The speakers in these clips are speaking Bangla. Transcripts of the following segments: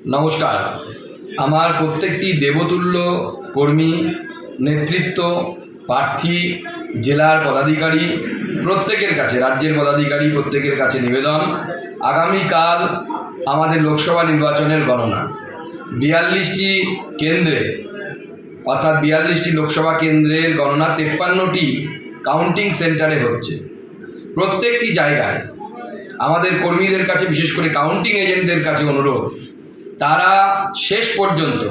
নমস্কার। আমার প্রত্যেকটি দেবতুল্য কর্মী, নেতৃত্ব, প্রার্থী, জেলার পদাধিকারী প্রত্যেকের কাছে, রাজ্যের পদাধিকারী প্রত্যেকের কাছে নিবেদন, আগামীকাল আমাদের লোকসভা নির্বাচনের গণনা 42টি কেন্দ্রে, অর্থাৎ 42টি লোকসভা কেন্দ্রের গণনা 53টি কাউন্টিং সেন্টারে হচ্ছে। প্রত্যেকটি জায়গায় আমাদের কর্মীদের কাছে, বিশেষ করে কাউন্টিং এজেন্টদের কাছে অনুরোধ, তারা শেষ পর্যন্ত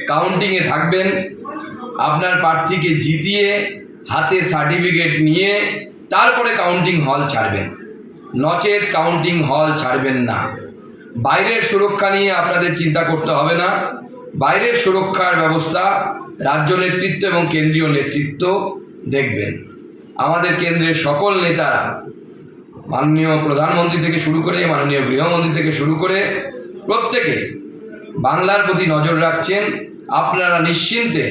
কাউন্টিংয়ে থাকবেন। আপনার প্রার্থীকে জিতিয়ে হাতে সার্টিফিকেট নিয়ে তারপরে কাউন্টিং হল ছাড়বেন, নচেত কাউন্টিং হল ছাড়বেন না। বাইরের সুরক্ষা নিয়ে আপনাদের চিন্তা করতে হবে না। বাইরের সুরক্ষার ব্যবস্থা রাজ্য নেতৃত্ব এবং কেন্দ্রীয় নেতৃত্ব দেখবেন। আমাদের কেন্দ্রের সকল নেতারা, মাননীয় প্রধানমন্ত্রী থেকে শুরু করে মাননীয় গৃহমন্ত্রী থেকে শুরু করে প্রত্যেকে বাংলার প্রতি নজর রাখছেন। আপনারা নিশ্চিন্তে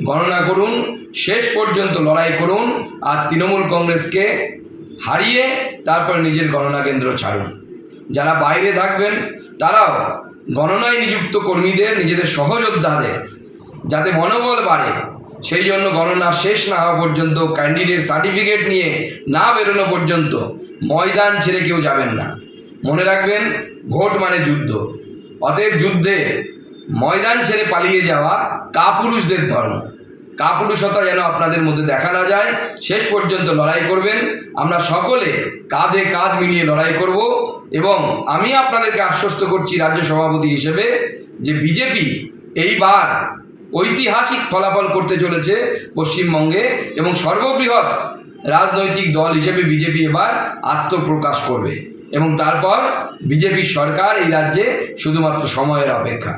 গণনা করুন, শেষ পর্যন্ত লড়াই করুন, আর তৃণমূল কংগ্রেসকে হারিয়ে তারপর নিজের গণনা কেন্দ্র ছাড়ুন। যারা বাইরে থাকবেন তারাও গণনায় নিযুক্ত কর্মীদের, নিজেদের সহযোদ্ধাদের যাতে মনোবল বাড়ে, সেই জন্য গণনা শেষ না হওয়া পর্যন্ত, ক্যান্ডিডেট সার্টিফিকেট নিয়ে না বেরোনো পর্যন্ত ময়দান ছেড়ে কেউ যাবেন না। মনে রাখবেন, ভোট মানে যুদ্ধ। অতএব যুদ্ধে ময়দান ছেড়ে পালিয়ে যাওয়া কাপুরুষদের ধর্ম। কাপুরুষতা যেন আপনাদের মধ্যে দেখা না যায়। শেষ পর্যন্ত লড়াই করবেন। আমরা সকলে কাঁধে কাঁধ মিলিয়ে লড়াই করব। এবং আমি আপনাদেরকে আশ্বস্ত করছি রাজ্য সভাপতি হিসেবে যে বিজেপি এইবার ঐতিহাসিক ফলাফল করতে চলেছে পশ্চিমবঙ্গে, এবং সর্ববৃহৎ রাজনৈতিক দল হিসেবে বিজেপি এবার আত্মপ্রকাশ করবে, এবং তারপর বিজেপির সরকার এই রাজ্যে শুধুমাত্র সময়ের অপেক্ষা।